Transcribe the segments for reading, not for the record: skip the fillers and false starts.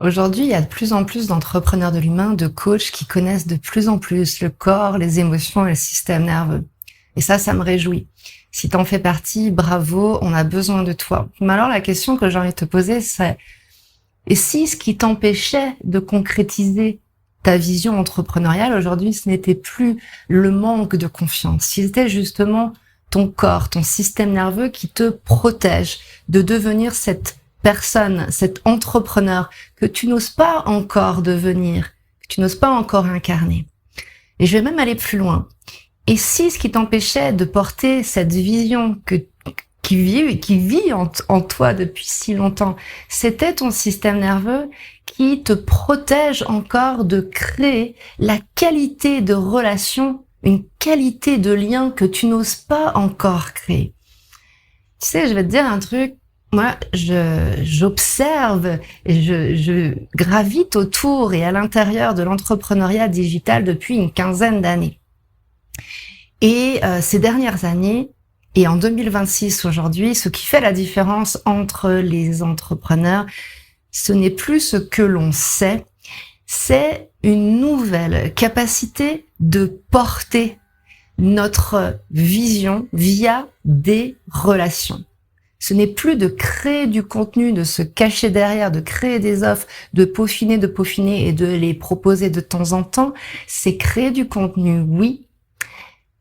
Aujourd'hui, il y a de plus en plus d'entrepreneurs de l'humain, de coachs qui connaissent de plus en plus le corps, les émotions et le système nerveux. Et ça me réjouit. Si t'en fais partie, bravo, on a besoin de toi. Mais alors la question que j'ai envie de te poser, c'est et si ce qui t'empêchait de concrétiser ta vision entrepreneuriale aujourd'hui, ce n'était plus le manque de confiance, si c'était justement ton corps, ton système nerveux qui te protège de devenir cette personne, cet entrepreneur que tu n'oses pas encore devenir, que tu n'oses pas encore incarner. Et je vais même aller plus loin. Et si ce qui t'empêchait de porter cette vision qui vit en toi depuis si longtemps, c'était ton système nerveux qui te protège encore de créer la qualité de relation, une qualité de lien que tu n'oses pas encore créer. Tu sais, je vais te dire un truc. Moi, j'observe et je gravite autour et à l'intérieur de l'entrepreneuriat digital depuis une quinzaine d'années. Et ces dernières années, et en 2026 aujourd'hui, ce qui fait la différence entre les entrepreneurs, ce n'est plus ce que l'on sait, c'est une nouvelle capacité de porter notre vision via des relations. Ce n'est plus de créer du contenu, de se cacher derrière, de créer des offres, de peaufiner et de les proposer de temps en temps. C'est créer du contenu, oui,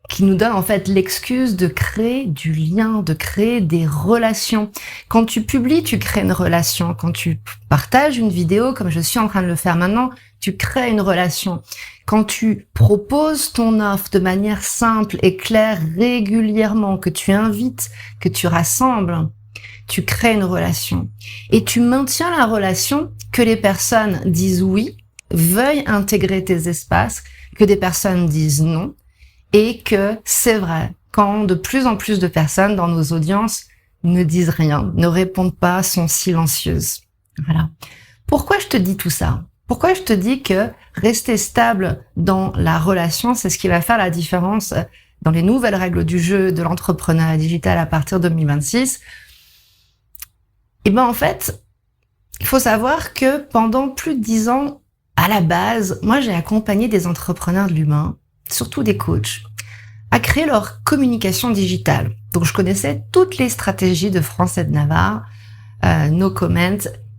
qui nous donne en fait l'excuse de créer du lien, de créer des relations. Quand tu publies, tu crées une relation. Quand tu partages une vidéo, comme je suis en train de le faire maintenant, tu crées une relation. Quand tu proposes ton offre de manière simple et claire régulièrement, que tu invites, que tu rassembles, tu crées une relation. Et tu maintiens la relation, que les personnes disent oui, veuillent intégrer tes espaces, que des personnes disent non, et que c'est vrai, quand de plus en plus de personnes dans nos audiences ne disent rien, ne répondent pas, sont silencieuses. Voilà. Pourquoi je te dis tout ça ? Pourquoi je te dis que rester stable dans la relation, c'est ce qui va faire la différence dans les nouvelles règles du jeu de l'entrepreneuriat digital à partir de 2026 ? Eh ben, en fait, il faut savoir que pendant plus de 10 ans, à la base, moi, j'ai accompagné des entrepreneurs de l'humain, surtout des coachs, à créer leur communication digitale. Donc, je connaissais toutes les stratégies de France et de Navarre, no comment.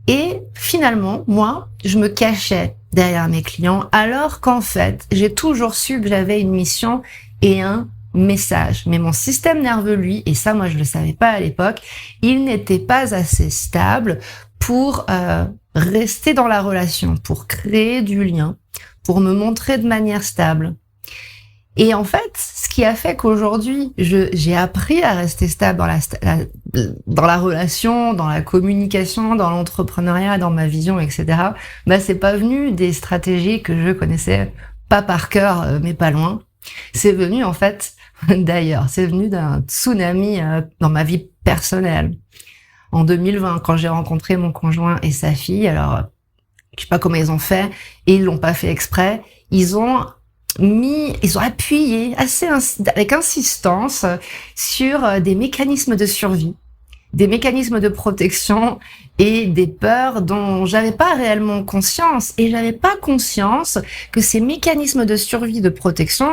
Et finalement, moi, je me cachais derrière mes clients, alors qu'en fait, j'ai toujours su que j'avais une mission et un message. Mais mon système nerveux, lui, et ça, moi, je le savais pas à l'époque, il n'était pas assez stable pour rester dans la relation, pour créer du lien, pour me montrer de manière stable. Et en fait, ce qui a fait qu'aujourd'hui, j'ai appris à rester stable dans la relation, dans la communication, dans l'entrepreneuriat, dans ma vision, etc. Bah, c'est pas venu des stratégies que je connaissais pas par cœur, mais pas loin. C'est venu, en fait, d'ailleurs. C'est venu d'un tsunami dans ma vie personnelle. En 2020, quand j'ai rencontré mon conjoint et sa fille, alors, je sais pas comment ils ont fait, et ils l'ont pas fait exprès, ils ont appuyé avec insistance sur des mécanismes de survie, des mécanismes de protection et des peurs dont j'avais pas réellement conscience. Et j'avais pas conscience que ces mécanismes de survie, de protection,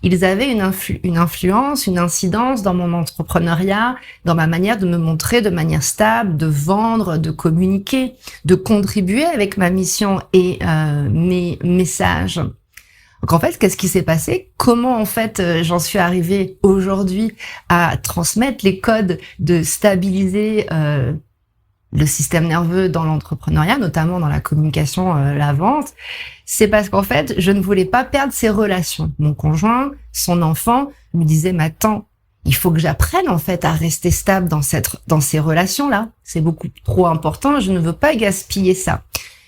ils avaient une influence, une incidence dans mon entrepreneuriat, dans ma manière de me montrer de manière stable, de vendre, de communiquer, de contribuer avec ma mission et mes messages. Donc en fait, qu'est-ce qui s'est passé ? Comment en fait j'en suis arrivée aujourd'hui à transmettre les codes de stabiliser le système nerveux dans l'entrepreneuriat, notamment dans la communication, la vente ? C'est parce qu'en fait, je ne voulais pas perdre ces relations. Mon conjoint, son enfant me disait mais attends, il faut que j'apprenne en fait à rester stable dans ces relations-là. C'est beaucoup trop important, je ne veux pas gaspiller ça.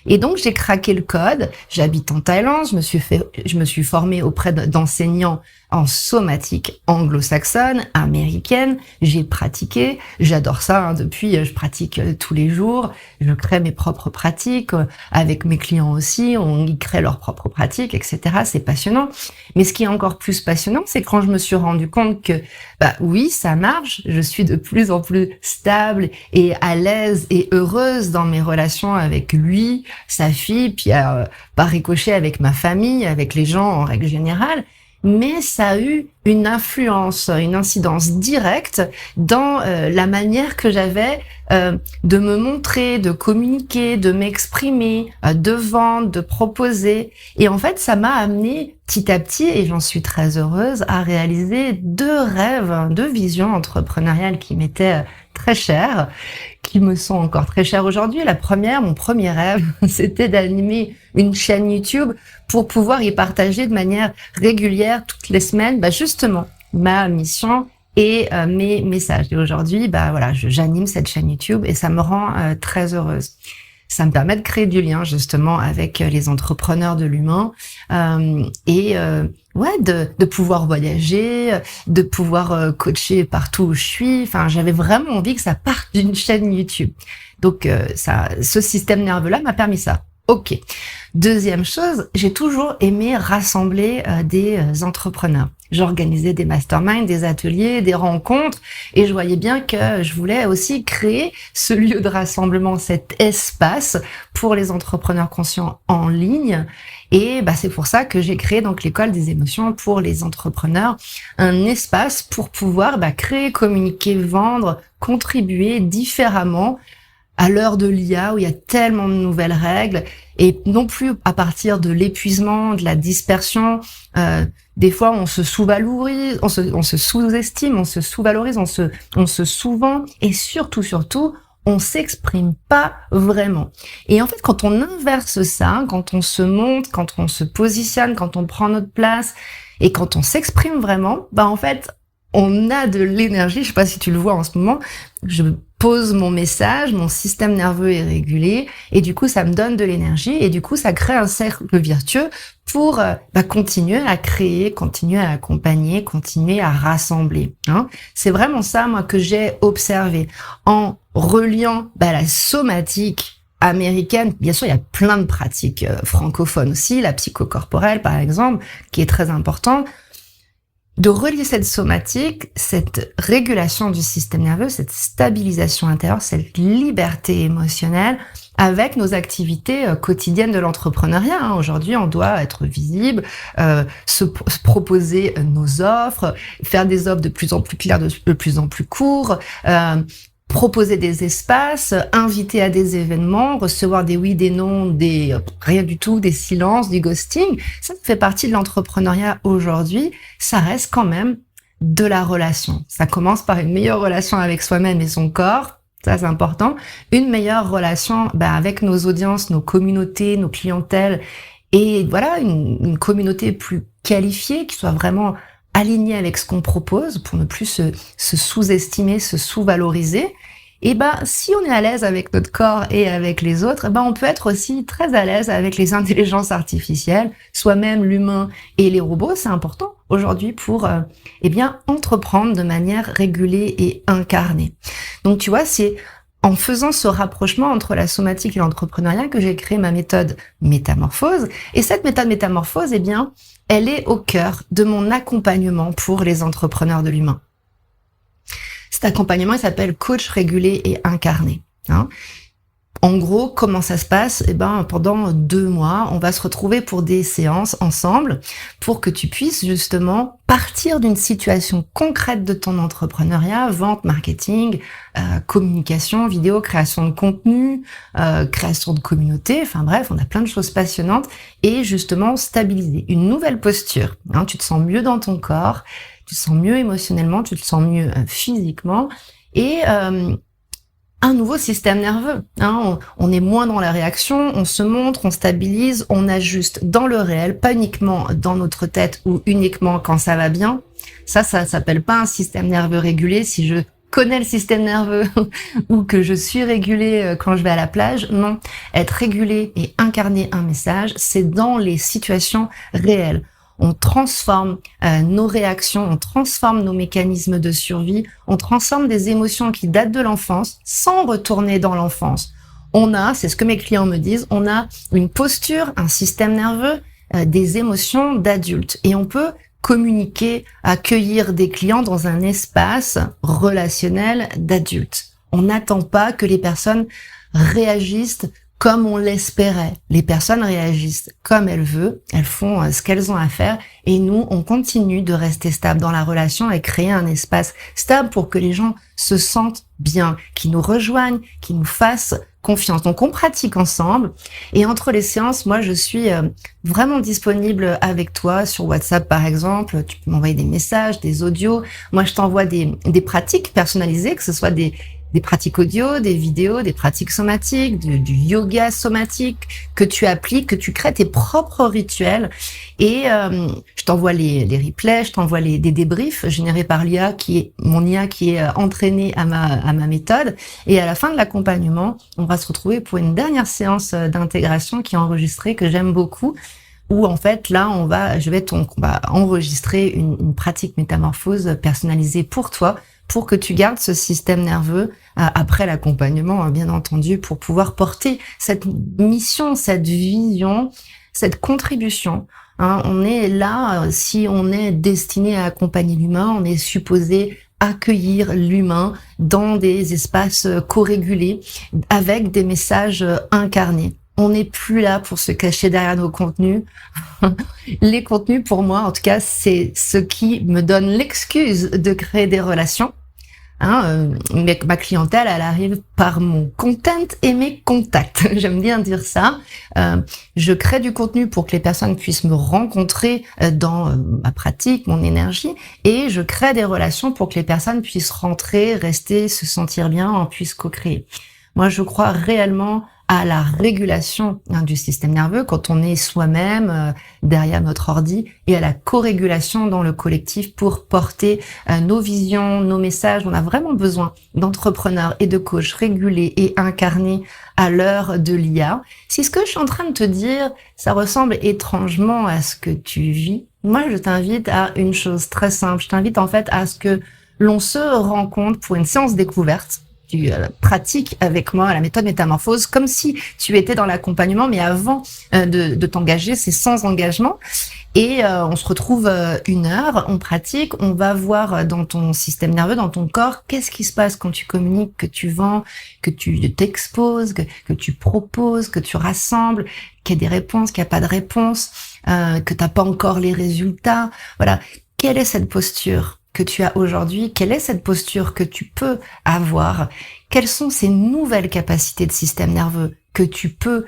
Et donc, j'ai craqué le code. J'habite en Thaïlande. Je me suis formée auprès d'enseignants en somatique anglo-saxonne, américaine. J'ai pratiqué, j'adore ça, depuis, je pratique tous les jours. Je crée mes propres pratiques, avec mes clients aussi, ils créent leurs propres pratiques, etc. C'est passionnant. Mais ce qui est encore plus passionnant, c'est quand je me suis rendu compte que, oui, ça marche, je suis de plus en plus stable et à l'aise et heureuse dans mes relations avec lui, sa fille, puis par ricochet avec ma famille, avec les gens en règle générale. Mais ça a eu une influence, une incidence directe dans la manière que j'avais de me montrer, de communiquer, de m'exprimer, de vendre, de proposer. Et en fait, ça m'a amené petit à petit, et j'en suis très heureuse, à réaliser 2 rêves, 2 visions entrepreneuriales qui m'étaient très chères, qui me sont encore très chères aujourd'hui. La première, mon premier rêve, c'était d'animer une chaîne YouTube pour pouvoir y partager de manière régulière toutes les semaines, justement, ma mission et mes messages. Et aujourd'hui, voilà, j'anime cette chaîne YouTube et ça me rend très heureuse. Ça me permet de créer du lien justement avec les entrepreneurs de l'humain de pouvoir voyager, de pouvoir coacher partout où je suis. Enfin, j'avais vraiment envie que ça parte d'une chaîne YouTube. Donc ce système nerveux-là m'a permis ça. Ok. Deuxième chose, j'ai toujours aimé rassembler des entrepreneurs. J'organisais des masterminds, des ateliers, des rencontres, et je voyais bien que je voulais aussi créer ce lieu de rassemblement, cet espace pour les entrepreneurs conscients en ligne. Et c'est pour ça que j'ai créé donc l'école des émotions pour les entrepreneurs, un espace pour pouvoir créer, communiquer, vendre, contribuer différemment à l'heure de l'IA où il y a tellement de nouvelles règles, et non plus à partir de l'épuisement, de la dispersion. Des fois, on se sous-valorise, on se sous-estime, on se sous-valorise, on se sous-vend, et surtout, on s'exprime pas vraiment. Et en fait, quand on inverse ça, quand on se montre, quand on se positionne, quand on prend notre place, et quand on s'exprime vraiment, en fait, on a de l'énergie. Je sais pas si tu le vois en ce moment. Je pose mon message, mon système nerveux est régulé, et du coup, ça me donne de l'énergie, et du coup, ça crée un cercle vertueux pour continuer à créer, continuer à accompagner, continuer à rassembler. C'est vraiment ça, moi, que j'ai observé en reliant la somatique américaine. Bien sûr, il y a plein de pratiques francophones aussi, la psychocorporelle, par exemple, qui est très importante. De relier cette somatique, cette régulation du système nerveux, cette stabilisation intérieure, cette liberté émotionnelle avec nos activités quotidiennes de l'entrepreneuriat. Aujourd'hui, on doit être visible, se proposer nos offres, faire des offres de plus en plus claires, de plus en plus courtes, proposer des espaces, inviter à des événements, recevoir des oui, des non, des rien du tout, des silences, du ghosting. Ça fait partie de l'entrepreneuriat aujourd'hui. Ça reste quand même de la relation. Ça commence par une meilleure relation avec soi-même et son corps. Ça, c'est important. Une meilleure relation avec nos audiences, nos communautés, nos clientèles. Et voilà, une communauté plus qualifiée, qui soit vraiment alignée avec ce qu'on propose pour ne plus se sous-estimer, se sous-valoriser. Et si on est à l'aise avec notre corps et avec les autres, on peut être aussi très à l'aise avec les intelligences artificielles, soi-même, l'humain et les robots. C'est important aujourd'hui pour entreprendre de manière régulée et incarnée. Donc tu vois, c'est en faisant ce rapprochement entre la somatique et l'entrepreneuriat que j'ai créé ma méthode Métamorphose. Et cette méthode Métamorphose, elle est au cœur de mon accompagnement pour les entrepreneurs de l'humain. Cet accompagnement, il s'appelle Coach régulé et incarné. En gros, comment ça se passe ? Pendant 2 mois, on va se retrouver pour des séances ensemble pour que tu puisses justement partir d'une situation concrète de ton entrepreneuriat, vente, marketing, communication, vidéo, création de contenu, création de communauté, enfin bref, on a plein de choses passionnantes, et justement stabiliser une nouvelle posture. Tu te sens mieux dans ton corps, tu te sens mieux émotionnellement, tu te sens mieux physiquement, et un nouveau système nerveux. On est moins dans la réaction, on se montre, on stabilise, on ajuste dans le réel, pas uniquement dans notre tête ou uniquement quand ça va bien. Ça s'appelle pas un système nerveux régulé. Si je connais le système nerveux ou que je suis régulée quand je vais à la plage, non. Être régulé et incarner un message, c'est dans les situations réelles. on transforme nos réactions, on transforme nos mécanismes de survie, on transforme des émotions qui datent de l'enfance sans retourner dans l'enfance. On a, c'est ce que mes clients me disent, on a une posture, un système nerveux, des émotions d'adultes. Et on peut communiquer, accueillir des clients dans un espace relationnel d'adultes. On n'attend pas que les personnes réagissent comme on l'espérait. Les personnes réagissent comme elles veulent, elles font ce qu'elles ont à faire et nous, on continue de rester stable dans la relation et créer un espace stable pour que les gens se sentent bien, qu'ils nous rejoignent, qu'ils nous fassent confiance. Donc, on pratique ensemble et entre les séances, moi, je suis vraiment disponible avec toi sur WhatsApp, par exemple. Tu peux m'envoyer des messages, des audios. Moi, je t'envoie des pratiques personnalisées, que ce soit des pratiques audio, des vidéos, des pratiques somatiques, du yoga somatique que tu appliques, que tu crées tes propres rituels. Et je t'envoie les replays, je t'envoie des débriefs générés par mon IA qui est entraînée à ma méthode. Et à la fin de l'accompagnement, on va se retrouver pour une dernière séance d'intégration qui est enregistrée, que j'aime beaucoup. Où en fait là on va enregistrer une pratique métamorphose personnalisée pour toi, pour que tu gardes ce système nerveux après l'accompagnement, bien entendu, pour pouvoir porter cette mission, cette vision, cette contribution. On est là, si on est destiné à accompagner l'humain, on est supposé accueillir l'humain dans des espaces co-régulés avec des messages incarnés. On n'est plus là pour se cacher derrière nos contenus. Les contenus, pour moi, en tout cas, c'est ce qui me donne l'excuse de créer des relations. Mais ma clientèle, elle arrive par mon content et mes contacts. J'aime bien dire ça. Je crée du contenu pour que les personnes puissent me rencontrer dans ma pratique, mon énergie, et je crée des relations pour que les personnes puissent rentrer, rester, se sentir bien, on puisse co-créer. Moi, je crois réellement à la régulation du système nerveux quand on est soi-même derrière notre ordi et à la co-régulation dans le collectif pour porter nos visions, nos messages. On a vraiment besoin d'entrepreneurs et de coachs régulés et incarnés à l'heure de l'IA. Si ce que je suis en train de te dire, ça ressemble étrangement à ce que tu vis, moi, je t'invite à une chose très simple. Je t'invite en fait à ce que l'on se rencontre pour une séance découverte. Tu pratiques avec moi la méthode métamorphose comme si tu étais dans l'accompagnement, mais avant de t'engager, c'est sans engagement. Et on se retrouve 1 heure, on pratique, on va voir dans ton système nerveux, dans ton corps, qu'est-ce qui se passe quand tu communiques, que tu vends, que tu t'exposes, que tu proposes, que tu rassembles, qu'il y a des réponses, qu'il n'y a pas de réponse, que tu n'as pas encore les résultats. Voilà, quelle est cette posture que tu as aujourd'hui? Quelle est cette posture que tu peux avoir? Quelles sont ces nouvelles capacités de système nerveux que tu peux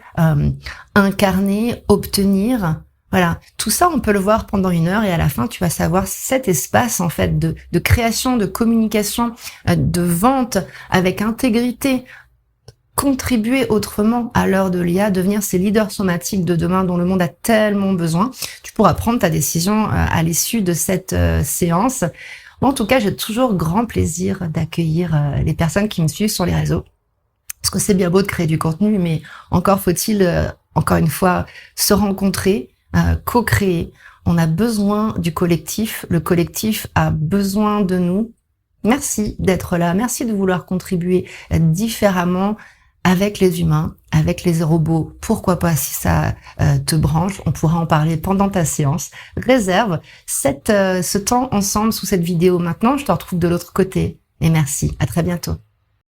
incarner, obtenir? Voilà, tout ça, on peut le voir pendant 1 heure et à la fin, tu vas savoir si cet espace en fait de création, de communication, de vente avec intégrité, contribuer autrement à l'heure de l'IA, devenir ces leaders somatiques de demain dont le monde a tellement besoin. Tu pourras prendre ta décision à l'issue de cette séance. Bon, en tout cas, j'ai toujours grand plaisir d'accueillir les personnes qui me suivent sur les réseaux. Parce que c'est bien beau de créer du contenu, mais encore faut-il, encore une fois, se rencontrer, co-créer. On a besoin du collectif. Le collectif a besoin de nous. Merci d'être là. Merci de vouloir contribuer différemment avec les humains, avec les robots. Pourquoi pas, si ça te branche, on pourra en parler pendant ta séance. Réserve ce temps ensemble sous cette vidéo maintenant. Je te retrouve de l'autre côté. Et merci. À très bientôt.